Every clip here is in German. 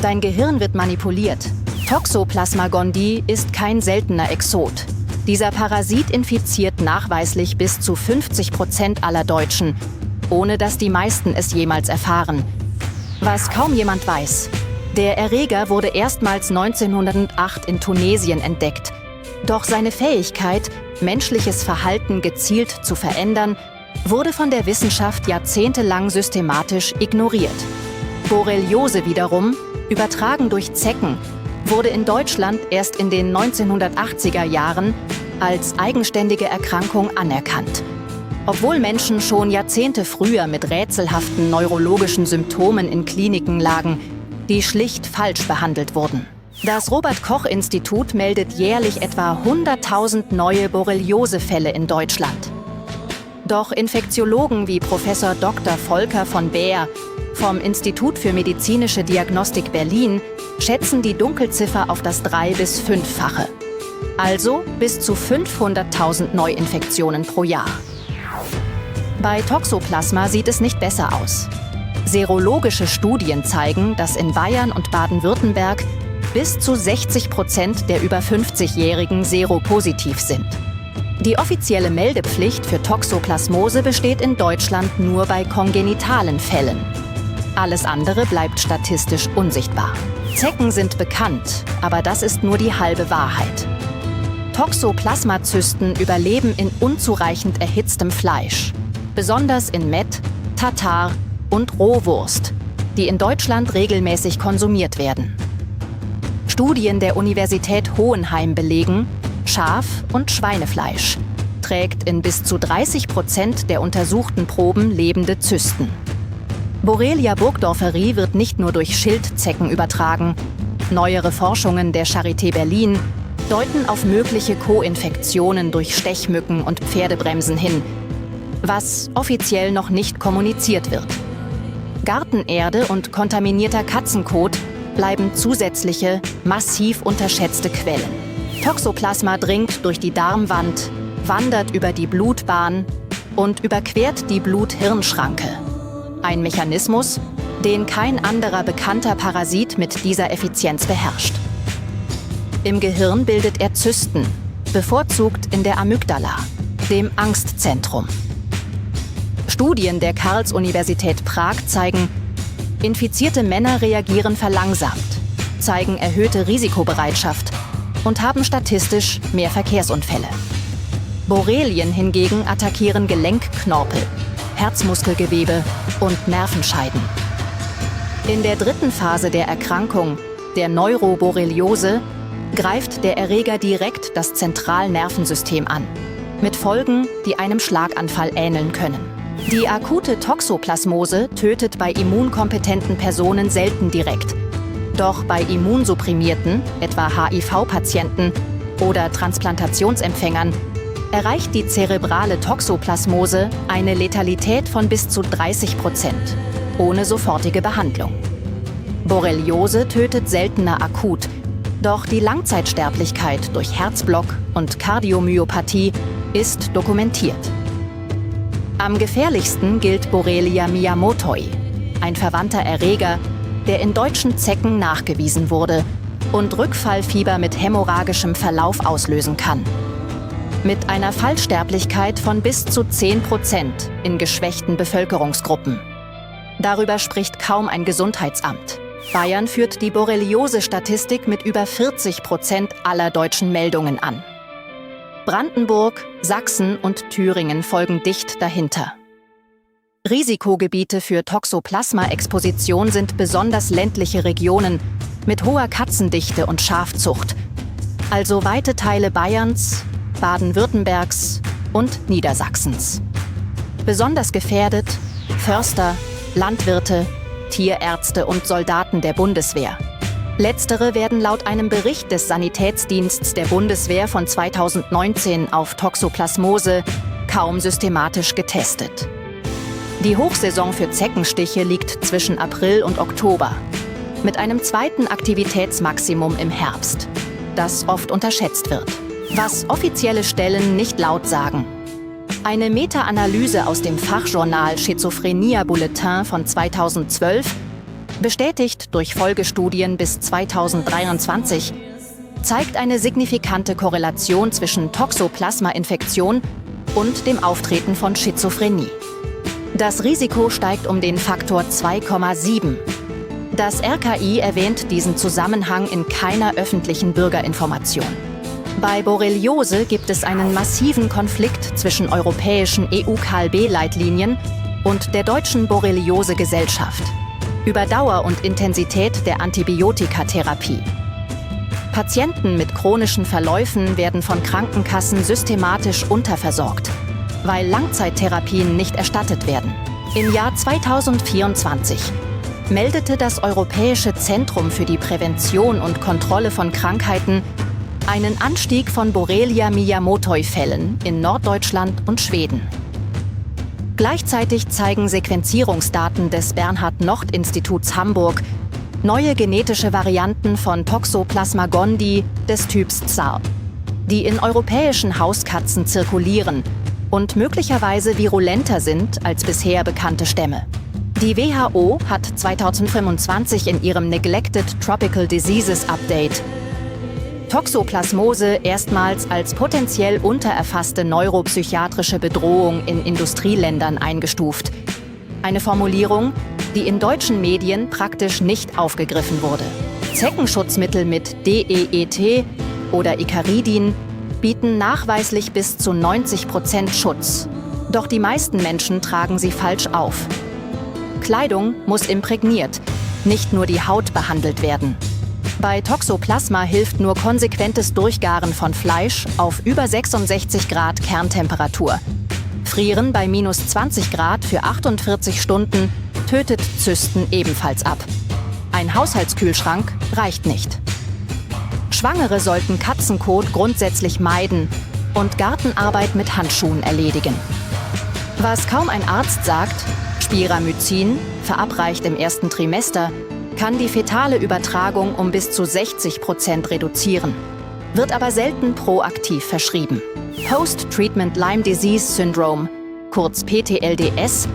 Dein Gehirn wird manipuliert. Toxoplasma gondii ist kein seltener Exot. Dieser Parasit infiziert nachweislich bis zu 50% aller Deutschen, ohne dass die meisten es jemals erfahren. Was kaum jemand weiß: Der Erreger wurde erstmals 1908 in Tunesien entdeckt. Doch seine Fähigkeit, menschliches Verhalten gezielt zu verändern, wurde von der Wissenschaft jahrzehntelang systematisch ignoriert. Borreliose wiederum, übertragen durch Zecken, wurde in Deutschland erst in den 1980er Jahren als eigenständige Erkrankung anerkannt. Obwohl Menschen schon Jahrzehnte früher mit rätselhaften neurologischen Symptomen in Kliniken lagen, die schlicht falsch behandelt wurden. Das Robert-Koch-Institut meldet jährlich etwa 100.000 neue Borreliose-Fälle in Deutschland. Doch Infektiologen wie Prof. Dr. Volker von Beer vom Institut für medizinische Diagnostik Berlin schätzen die Dunkelziffer auf das 3- bis 5-fache. Also bis zu 500.000 Neuinfektionen pro Jahr. Bei Toxoplasma sieht es nicht besser aus. Serologische Studien zeigen, dass in Bayern und Baden-Württemberg bis zu 60% der über 50-Jährigen seropositiv sind. Die offizielle Meldepflicht für Toxoplasmose besteht in Deutschland nur bei kongenitalen Fällen. Alles andere bleibt statistisch unsichtbar. Zecken sind bekannt, aber das ist nur die halbe Wahrheit. Toxoplasmazysten überleben in unzureichend erhitztem Fleisch, besonders in Mett, Tatar und Rohwurst, die in Deutschland regelmäßig konsumiert werden. Studien der Universität Hohenheim belegen, Schaf- und Schweinefleisch trägt in bis zu 30% der untersuchten Proben lebende Zysten. Borrelia burgdorferi wird nicht nur durch Schildzecken übertragen. Neuere Forschungen der Charité Berlin deuten auf mögliche Co-Infektionen durch Stechmücken und Pferdebremsen hin, was offiziell noch nicht kommuniziert wird. Gartenerde und kontaminierter Katzenkot bleiben zusätzliche, massiv unterschätzte Quellen. Toxoplasma dringt durch die Darmwand, wandert über die Blutbahn und überquert die Blut-Hirn-Schranke. Ein Mechanismus, den kein anderer bekannter Parasit mit dieser Effizienz beherrscht. Im Gehirn bildet er Zysten, bevorzugt in der Amygdala, dem Angstzentrum. Studien der Karls-Universität Prag zeigen, infizierte Männer reagieren verlangsamt, zeigen erhöhte Risikobereitschaft und haben statistisch mehr Verkehrsunfälle. Borrelien hingegen attackieren Gelenkknorpel, Herzmuskelgewebe und Nervenscheiden. In der dritten Phase der Erkrankung, der Neuroborreliose, greift der Erreger direkt das Zentralnervensystem an, mit Folgen, die einem Schlaganfall ähneln können. Die akute Toxoplasmose tötet bei immunkompetenten Personen selten direkt. Doch bei immunsupprimierten, etwa HIV-Patienten oder Transplantationsempfängern, erreicht die zerebrale Toxoplasmose eine Letalität von bis zu 30%, ohne sofortige Behandlung. Borreliose tötet seltener akut, doch die Langzeitsterblichkeit durch Herzblock und Kardiomyopathie ist dokumentiert. Am gefährlichsten gilt Borrelia miyamotoi, ein verwandter Erreger, der in deutschen Zecken nachgewiesen wurde und Rückfallfieber mit hämorrhagischem Verlauf auslösen kann. Mit einer Fallsterblichkeit von bis zu 10% in geschwächten Bevölkerungsgruppen. Darüber spricht kaum ein Gesundheitsamt. Bayern führt die Borreliose-Statistik mit über 40% aller deutschen Meldungen an. Brandenburg, Sachsen und Thüringen folgen dicht dahinter. Risikogebiete für Toxoplasma-Exposition sind besonders ländliche Regionen mit hoher Katzendichte und Schafzucht, also weite Teile Bayerns, Baden-Württembergs und Niedersachsens. Besonders gefährdet Förster, Landwirte, Tierärzte und Soldaten der Bundeswehr. Letztere werden laut einem Bericht des Sanitätsdiensts der Bundeswehr von 2019 auf Toxoplasmose kaum systematisch getestet. Die Hochsaison für Zeckenstiche liegt zwischen April und Oktober, mit einem zweiten Aktivitätsmaximum im Herbst, das oft unterschätzt wird. Was offizielle Stellen nicht laut sagen. Eine Meta-Analyse aus dem Fachjournal Schizophrenia Bulletin von 2012 Bestätigt durch Folgestudien bis 2023, zeigt eine signifikante Korrelation zwischen Toxoplasma-Infektion und dem Auftreten von Schizophrenie. Das Risiko steigt um den Faktor 2,7. Das RKI erwähnt diesen Zusammenhang in keiner öffentlichen Bürgerinformation. Bei Borreliose gibt es einen massiven Konflikt zwischen europäischen EU-KLB-Leitlinien und der Deutschen Borreliose-Gesellschaft über Dauer und Intensität der Antibiotikatherapie. Patienten mit chronischen Verläufen werden von Krankenkassen systematisch unterversorgt, weil Langzeittherapien nicht erstattet werden. Im Jahr 2024 meldete das Europäische Zentrum für die Prävention und Kontrolle von Krankheiten einen Anstieg von Borrelia-Miyamotoi-Fällen in Norddeutschland und Schweden. Gleichzeitig zeigen Sequenzierungsdaten des Bernhard-Nocht-Instituts Hamburg neue genetische Varianten von Toxoplasma gondii des Typs ZAR, die in europäischen Hauskatzen zirkulieren und möglicherweise virulenter sind als bisher bekannte Stämme. Die WHO hat 2025 in ihrem Neglected Tropical Diseases Update Toxoplasmose erstmals als potenziell untererfasste neuropsychiatrische Bedrohung in Industrieländern eingestuft. Eine Formulierung, die in deutschen Medien praktisch nicht aufgegriffen wurde. Zeckenschutzmittel mit DEET oder Icaridin bieten nachweislich bis zu 90% Schutz. Doch die meisten Menschen tragen sie falsch auf. Kleidung muss imprägniert, nicht nur die Haut behandelt werden. Bei Toxoplasma hilft nur konsequentes Durchgaren von Fleisch auf über 66 Grad Kerntemperatur. Frieren bei minus 20 Grad für 48 Stunden tötet Zysten ebenfalls ab. Ein Haushaltskühlschrank reicht nicht. Schwangere sollten Katzenkot grundsätzlich meiden und Gartenarbeit mit Handschuhen erledigen. Was kaum ein Arzt sagt, Spiramycin, verabreicht im ersten Trimester, kann die fetale Übertragung um bis zu 60% reduzieren, wird aber selten proaktiv verschrieben. Post-Treatment Lyme Disease Syndrome, kurz PTLDS,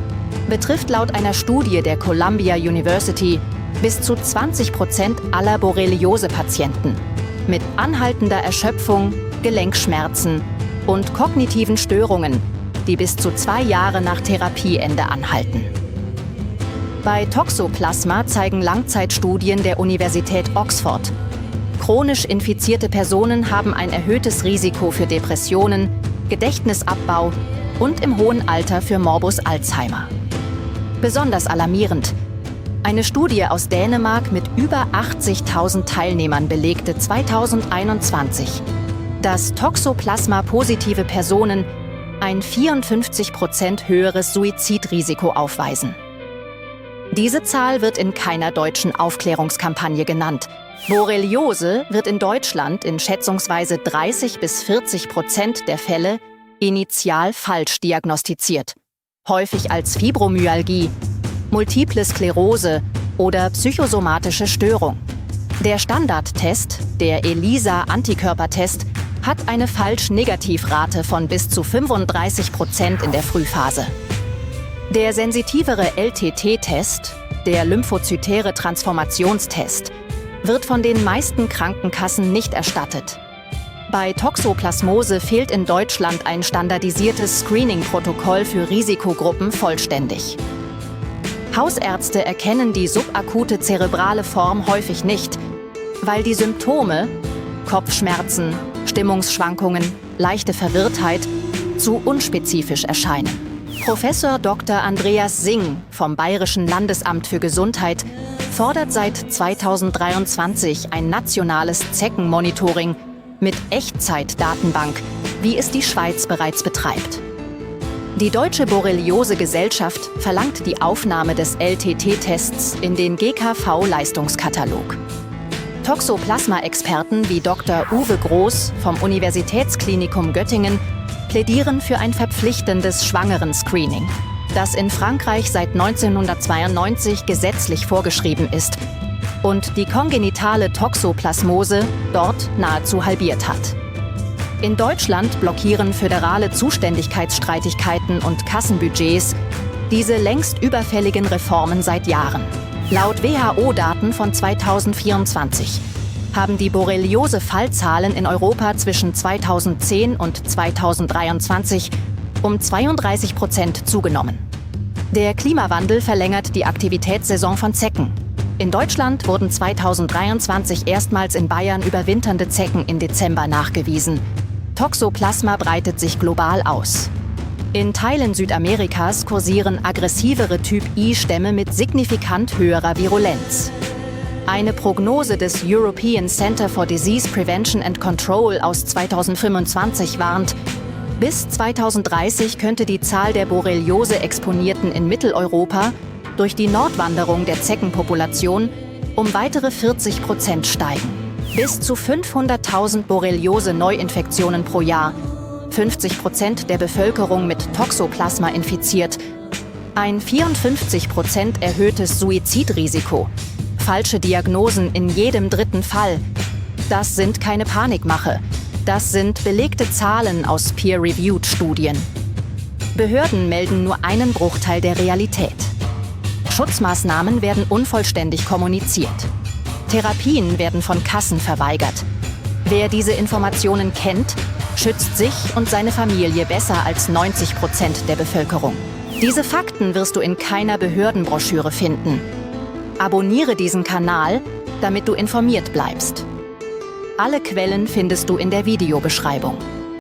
betrifft laut einer Studie der Columbia University bis zu 20% aller Borreliose-Patienten mit anhaltender Erschöpfung, Gelenkschmerzen und kognitiven Störungen, die bis zu 2 Jahre nach Therapieende anhalten. Bei Toxoplasma zeigen Langzeitstudien der Universität Oxford: Chronisch infizierte Personen haben ein erhöhtes Risiko für Depressionen, Gedächtnisabbau und im hohen Alter für Morbus Alzheimer. Besonders alarmierend: Eine Studie aus Dänemark mit über 80.000 Teilnehmern belegte 2021, dass Toxoplasma-positive Personen ein 54% höheres Suizidrisiko aufweisen. Diese Zahl wird in keiner deutschen Aufklärungskampagne genannt. Borreliose wird in Deutschland in schätzungsweise 30-40% der Fälle initial falsch diagnostiziert, häufig als Fibromyalgie, Multiple Sklerose oder psychosomatische Störung. Der Standardtest, der ELISA-Antikörpertest, hat eine Falsch-Negativrate von bis zu 35% in der Frühphase. Der sensitivere LTT-Test, der lymphozytäre Transformationstest, wird von den meisten Krankenkassen nicht erstattet. Bei Toxoplasmose fehlt in Deutschland ein standardisiertes Screening-Protokoll für Risikogruppen vollständig. Hausärzte erkennen die subakute zerebrale Form häufig nicht, weil die Symptome Kopfschmerzen, Stimmungsschwankungen, leichte Verwirrtheit zu unspezifisch erscheinen. Professor Dr. Andreas Singh vom Bayerischen Landesamt für Gesundheit fordert seit 2023 ein nationales Zeckenmonitoring mit Echtzeitdatenbank, wie es die Schweiz bereits betreibt. Die Deutsche Borreliose-Gesellschaft verlangt die Aufnahme des LTT-Tests in den GKV-Leistungskatalog. Toxoplasma-Experten wie Dr. Uwe Groß vom Universitätsklinikum Göttingen plädieren für ein verpflichtendes Schwangeren-Screening, das in Frankreich seit 1992 gesetzlich vorgeschrieben ist und die kongenitale Toxoplasmose dort nahezu halbiert hat. In Deutschland blockieren föderale Zuständigkeitsstreitigkeiten und Kassenbudgets diese längst überfälligen Reformen seit Jahren. Laut WHO-Daten von 2024 haben die Borreliose-Fallzahlen in Europa zwischen 2010 und 2023 um 32% zugenommen. Der Klimawandel verlängert die Aktivitätssaison von Zecken. In Deutschland wurden 2023 erstmals in Bayern überwinternde Zecken im Dezember nachgewiesen. Toxoplasma breitet sich global aus. In Teilen Südamerikas kursieren aggressivere Typ-I-Stämme mit signifikant höherer Virulenz. Eine Prognose des European Center for Disease Prevention and Control aus 2025 warnt, bis 2030 könnte die Zahl der Borreliose-Exponierten in Mitteleuropa durch die Nordwanderung der Zeckenpopulation um weitere 40% steigen. Bis zu 500.000 Borreliose-Neuinfektionen pro Jahr, 50% der Bevölkerung mit Toxoplasma infiziert, ein 54% erhöhtes Suizidrisiko, falsche Diagnosen in jedem dritten Fall. Das sind keine Panikmache. Das sind belegte Zahlen aus peer-reviewed Studien. Behörden melden nur einen Bruchteil der Realität. Schutzmaßnahmen werden unvollständig kommuniziert. Therapien werden von Kassen verweigert. Wer diese Informationen kennt, schützt sich und seine Familie besser als 90% der Bevölkerung. Diese Fakten wirst du in keiner Behördenbroschüre finden. Abonniere diesen Kanal, damit du informiert bleibst. Alle Quellen findest du in der Videobeschreibung.